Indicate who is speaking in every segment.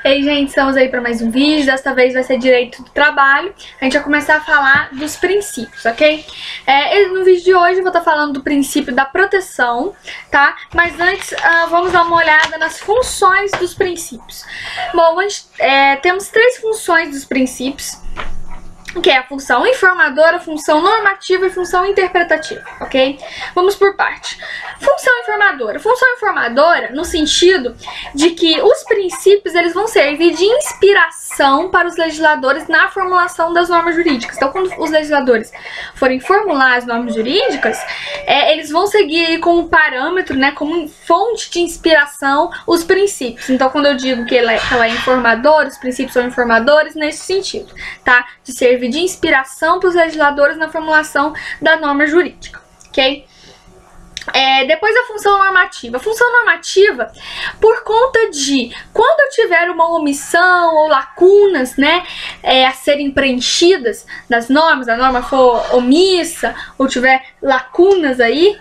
Speaker 1: Ei, gente, estamos aí para mais um vídeo. Desta vez vai ser direito do trabalho. A gente vai começar a falar dos princípios, ok? No vídeo de hoje eu vou estar falando do princípio da proteção, tá? Mas antes, vamos dar uma olhada nas funções dos princípios. Bom, temos três funções dos princípios, que é a função informadora, função normativa e função interpretativa, ok? Vamos por parte. Função informadora. Função informadora no sentido de que os princípios eles vão servir de inspiração para os legisladores na formulação das normas jurídicas. Então, quando os legisladores forem formular as normas jurídicas, eles vão seguir como parâmetro, né, como fonte de inspiração, os princípios. Então, quando eu digo que ela é informadora, os princípios são informadores nesse sentido, tá? De servir de inspiração para os legisladores na formulação da norma jurídica, ok? Depois a função normativa. A função normativa, por conta de quando eu tiver uma omissão ou lacunas, né, a serem preenchidas das normas, a norma for omissa ou tiver lacunas aí,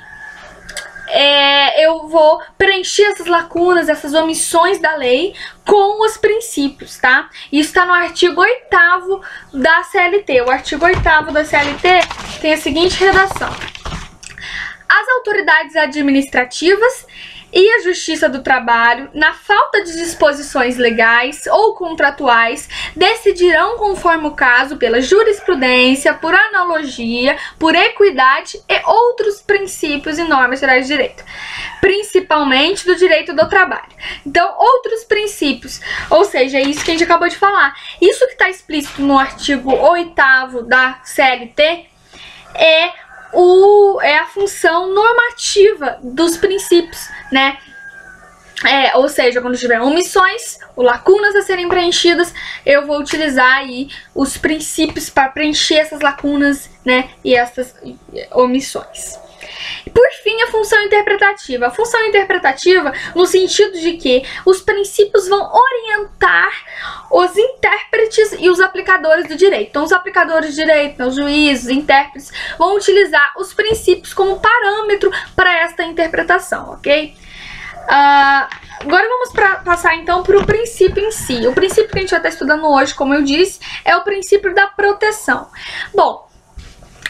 Speaker 1: eu vou preencher essas lacunas, essas omissões da lei com os princípios, tá? Isso está no artigo 8º da CLT. O artigo 8º da CLT tem a seguinte redação: as autoridades administrativas e a Justiça do Trabalho, na falta de disposições legais ou contratuais, decidirão conforme o caso pela jurisprudência, por analogia, por equidade e outros princípios e normas gerais de direito, principalmente do direito do trabalho. Então, outros princípios, ou seja, é isso que a gente acabou de falar. Isso que está explícito no artigo 8º da CLT é a função normativa dos princípios, né? Ou seja, quando tiver omissões ou lacunas a serem preenchidas, eu vou utilizar aí os princípios para preencher essas lacunas, né? E essas omissões. Por fim, a função interpretativa. A função interpretativa no sentido de que os princípios vão orientar os intérpretes e os aplicadores do direito. Então, os aplicadores de direito, os juízes, os intérpretes, vão utilizar os princípios como parâmetro para esta interpretação, ok? Agora vamos passar então para o princípio em si. O princípio que a gente vai estar estudando hoje, como eu disse, é o princípio da proteção. Bom,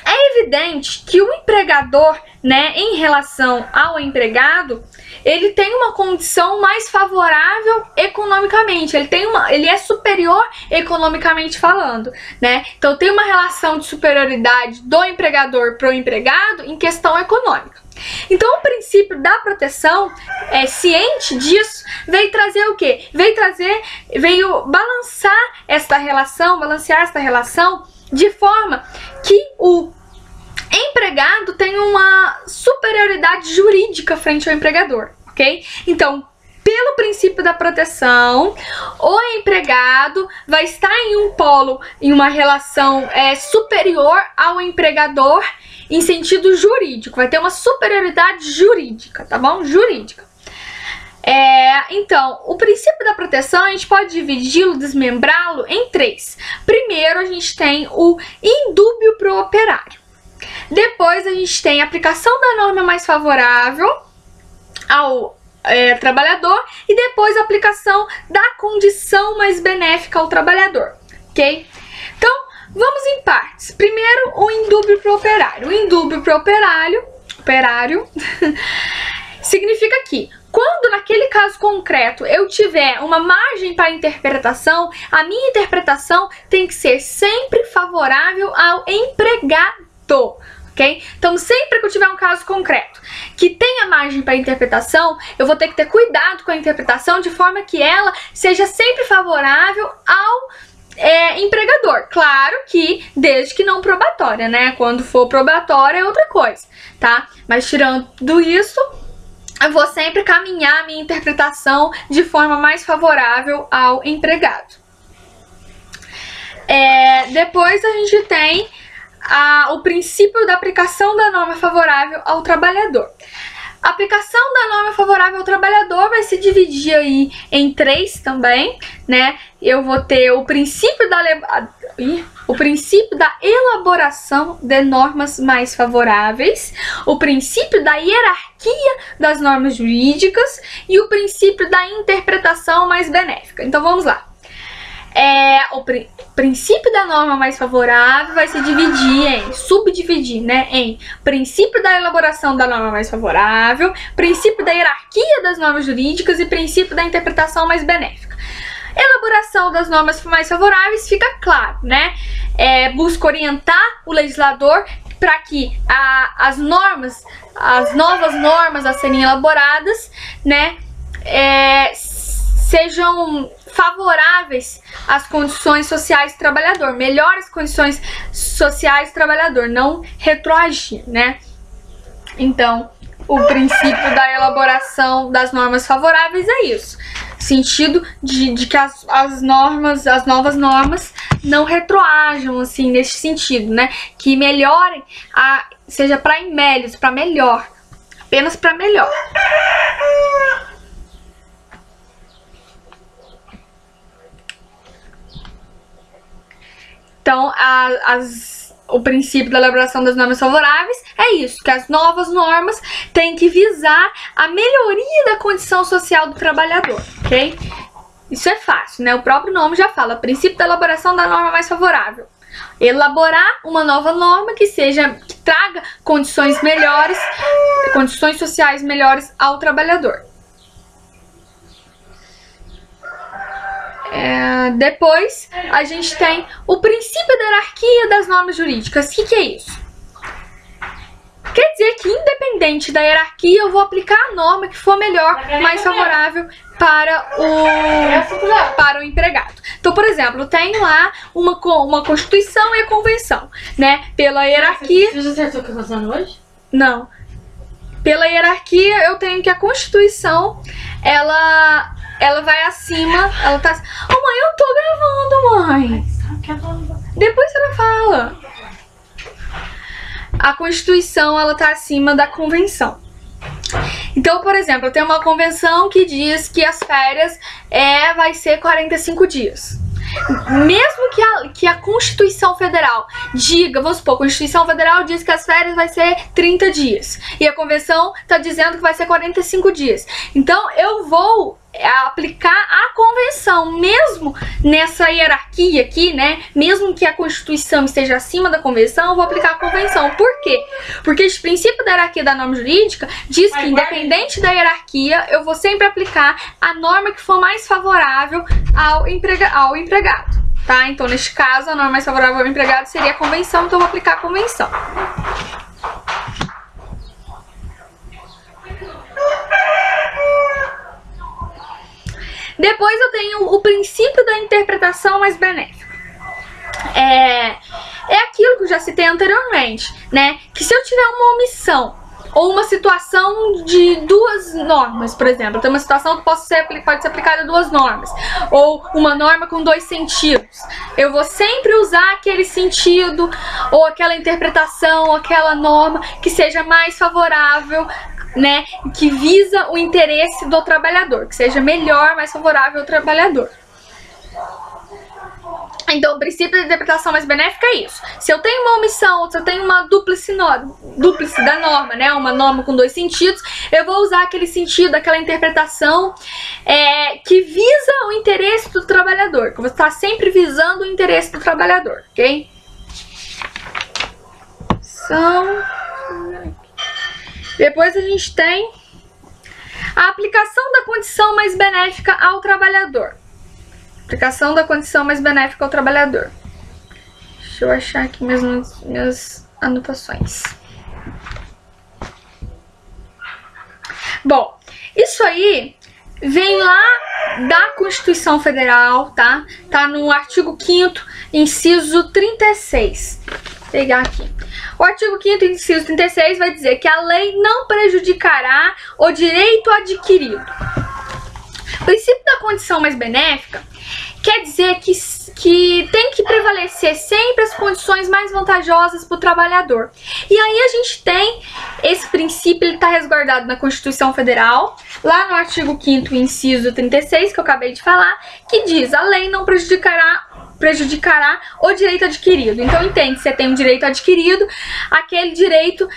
Speaker 1: é evidente que o empregador, né, em relação ao empregado, ele tem uma condição mais favorável economicamente, ele é superior economicamente falando, né? Então tem uma relação de superioridade do empregador para o empregado em questão econômica. Então o princípio da proteção, ciente disso, veio trazer o quê? Veio balancear esta relação de forma que o empregado tem uma superioridade jurídica frente ao empregador, ok? Então, pelo princípio da proteção, o empregado vai estar em um polo, em uma relação superior ao empregador em sentido jurídico, vai ter uma superioridade jurídica, tá bom? Jurídica. Então, o princípio da proteção a gente pode dividi-lo, desmembrá-lo em três. Primeiro, a gente tem o indúbio pro operário. Depois, a gente tem a aplicação da norma mais favorável ao trabalhador e depois a aplicação da condição mais benéfica ao trabalhador, ok? Então, vamos em partes. Primeiro, o indúbio pro operário. O indúbio pro operário significa que quando naquele caso concreto eu tiver uma margem para interpretação, a minha interpretação tem que ser sempre favorável ao empregado, ok? Então, sempre que eu tiver um caso concreto que tenha margem para interpretação, eu vou ter que ter cuidado com a interpretação de forma que ela seja sempre favorável ao empregador. Claro que desde que não probatória, né? Quando for probatória é outra coisa, tá? Mas tirando isso, eu vou sempre caminhar a minha interpretação de forma mais favorável ao empregado. Depois a gente tem o princípio da aplicação da norma favorável ao trabalhador. aplicação da norma favorável ao trabalhador vai se dividir aí em 3 também, né? Eu vou ter o princípio da elaboração de normas mais favoráveis, o princípio da hierarquia das normas jurídicas e o princípio da interpretação mais benéfica. Então vamos lá. O princípio da norma mais favorável vai se subdividir, né, em princípio da elaboração da norma mais favorável, princípio da hierarquia das normas jurídicas e princípio da interpretação mais benéfica. Elaboração das normas mais favoráveis fica claro, né? Busca orientar o legislador para que as novas normas a serem elaboradas, né, sejam favoráveis às condições sociais do trabalhador, melhores condições sociais do trabalhador, não retroagir, né? Então, o princípio da elaboração das normas favoráveis é isso. Sentido de que as novas normas não retroajam, assim, nesse sentido, né? Que melhorem, seja para méritos, para melhor, apenas para melhor. Então, o princípio da elaboração das normas favoráveis é isso, que as novas normas têm que visar a melhoria da condição social do trabalhador, ok? Isso é fácil, né? O próprio nome já fala, princípio da elaboração da norma mais favorável. Elaborar uma nova norma que traga condições melhores, condições sociais melhores ao trabalhador. Depois, a gente tem o princípio da hierarquia das normas jurídicas. O que é isso? Quer dizer que, independente da hierarquia, eu vou aplicar a norma que for melhor, mais favorável para o empregado. Então, por exemplo, eu tenho lá uma Constituição e a Convenção, né? Pela hierarquia...
Speaker 2: Você já acertou o que eu tô fazendo hoje?
Speaker 1: Não. Pela hierarquia, eu tenho que a Constituição, ela vai acima, ela tá... Oh, mãe, eu tô gravando, mãe. Depois você não fala. A Constituição, ela tá acima da Convenção. Então, por exemplo, eu tenho uma convenção que diz que as férias vai ser 45 dias. Mesmo que a Constituição Federal diga, vamos supor, a Constituição Federal diz que as férias vai ser 30 dias. E a Convenção tá dizendo que vai ser 45 dias. Então, eu vou aplicar a Convenção, mesmo nessa hierarquia aqui, né? Mesmo que a Constituição esteja acima da Convenção, eu vou aplicar a Convenção. Por quê? Porque esse princípio da hierarquia da norma jurídica diz que, independente da hierarquia, eu vou sempre aplicar a norma que for mais favorável ao empregado, tá? Então, neste caso, a norma mais favorável ao empregado seria a Convenção, então eu vou aplicar a Convenção. Depois eu tenho o princípio da interpretação mais benéfica. É aquilo que eu já citei anteriormente, né? Que se eu tiver uma omissão ou uma situação de 2 normas, por exemplo, tem uma situação que pode ser aplicada a 2 normas, ou uma norma com 2 sentidos, eu vou sempre usar aquele sentido ou aquela interpretação, ou aquela norma que seja mais favorável, né, que visa o interesse do trabalhador, que seja melhor, mais favorável ao trabalhador. Então, o princípio da interpretação mais benéfica é isso. Se eu tenho uma omissão, se eu tenho uma dúplice da norma, né, uma norma com 2 sentidos, eu vou usar aquele sentido, aquela interpretação que visa o interesse do trabalhador, que eu vou estar sempre visando o interesse do trabalhador, ok? Depois a gente tem a aplicação da condição mais benéfica ao trabalhador. Aplicação da condição mais benéfica ao trabalhador. Deixa eu achar aqui minhas anotações. Bom, isso aí vem lá da Constituição Federal, tá? Tá no artigo 5º, inciso 36. Vou pegar aqui. O artigo 5º, inciso 36, vai dizer que a lei não prejudicará o direito adquirido. O princípio da condição mais benéfica quer dizer que tem que prevalecer sempre as condições mais vantajosas para o trabalhador. E aí a gente tem esse princípio, ele está resguardado na Constituição Federal, lá no artigo 5º, inciso 36, que eu acabei de falar, que diz: a lei não prejudicará o direito adquirido. Então entende, você tem um direito adquirido, aquele direito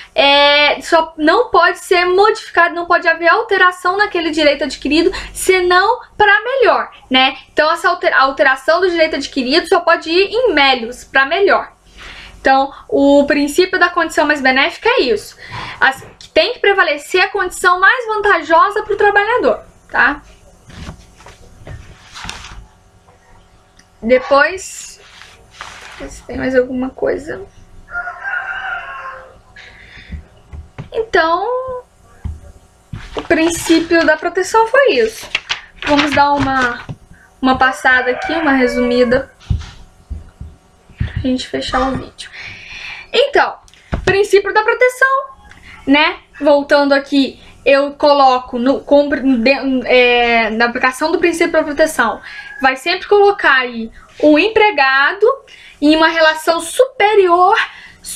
Speaker 1: só não pode ser modificado, não pode haver alteração naquele direito adquirido, senão para melhor, né? Então essa alteração do direito adquirido só pode ir em melius, para melhor. Então o princípio da condição mais benéfica é isso. Tem que prevalecer a condição mais vantajosa para o trabalhador, tá? Depois, se tem mais alguma coisa. Então, o princípio da proteção foi isso. Vamos dar uma passada aqui, uma resumida, pra gente fechar o vídeo. Então, princípio da proteção, né? Voltando aqui, eu coloco na aplicação do princípio da proteção, vai sempre colocar aí o empregado em uma relação superior,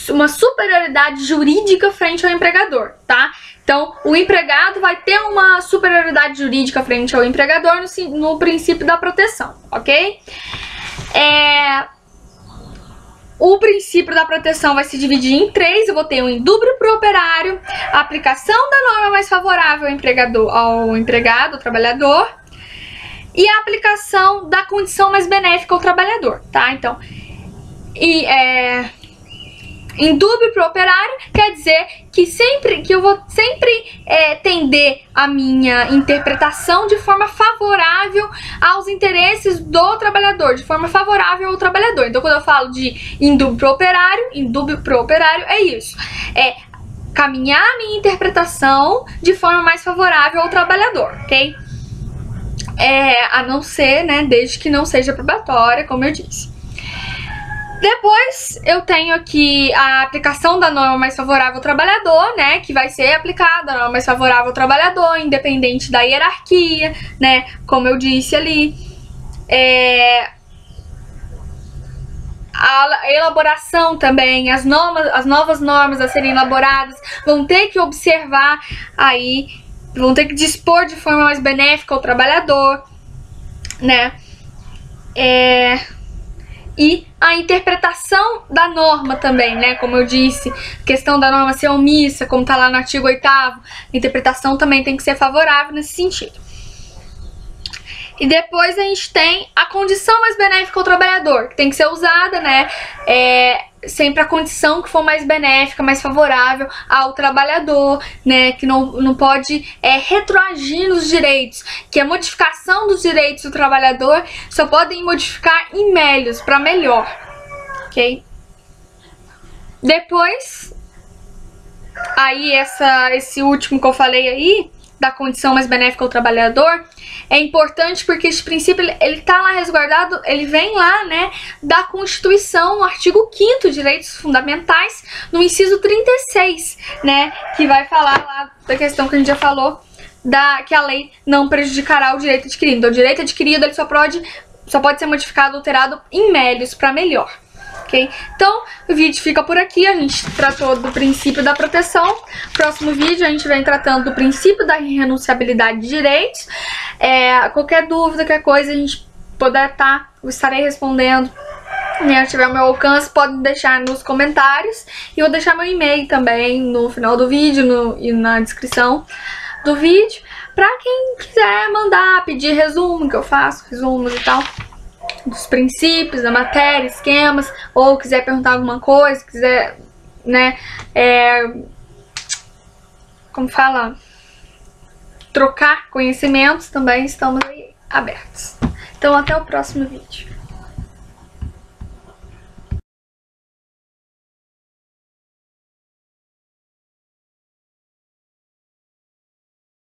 Speaker 1: uma superioridade jurídica frente ao empregador, tá? Então, o empregado vai ter uma superioridade jurídica frente ao empregador no princípio da proteção, ok? O princípio da proteção vai se dividir em 3. Eu vou ter um indúbio pro operário, a aplicação da norma mais favorável ao empregado, ao trabalhador, e a aplicação da condição mais benéfica ao trabalhador, tá? Então, indúbio pro operário quer dizer que eu vou sempre tender a minha interpretação de forma favorável aos interesses do trabalhador, de forma favorável ao trabalhador. Então, quando eu falo de indúbio pro operário é isso. Caminhar a minha interpretação de forma mais favorável ao trabalhador, ok? A não ser, né, desde que não seja probatória, como eu disse. Depois eu tenho aqui a aplicação da norma mais favorável ao trabalhador, né, que vai ser aplicada a norma mais favorável ao trabalhador, independente da hierarquia, né, como eu disse ali. A elaboração também, as novas normas a serem elaboradas vão ter que observar aí, vão ter que dispor de forma mais benéfica ao trabalhador, né, e a interpretação da norma também, né? Como eu disse, questão da norma ser omissa, como tá lá no artigo 8º, a interpretação também tem que ser favorável nesse sentido. E depois a gente tem a condição mais benéfica ao trabalhador, que tem que ser usada, né? Sempre a condição que for mais benéfica, mais favorável ao trabalhador, né? Que não pode retroagir nos direitos, que a modificação dos direitos do trabalhador só podem modificar em melius, para melhor, ok? Depois, aí esse último que eu falei aí, da condição mais benéfica ao trabalhador, é importante porque esse princípio, ele tá lá resguardado, ele vem lá, né, da Constituição, no artigo 5º, Direitos Fundamentais, no inciso 36, né, que vai falar lá da questão que a gente já falou, que a lei não prejudicará o direito adquirido. Então, o direito adquirido, ele só pode ser modificado, alterado em melius, para melhor. Okay? Então, o vídeo fica por aqui. A gente tratou do princípio da proteção. Próximo vídeo a gente vem tratando do princípio da irrenunciabilidade de direitos. Qualquer dúvida, qualquer coisa, a gente puder eu estarei respondendo. Se tiver ao meu alcance, pode deixar nos comentários. E eu vou deixar meu e-mail também no final do vídeo e na descrição do vídeo. Pra quem quiser mandar, pedir resumo, que eu faço resumos e tal, dos princípios, da matéria, esquemas, ou quiser perguntar alguma coisa, quiser, né, como fala, trocar conhecimentos, também estamos aí abertos. Então, até o próximo vídeo.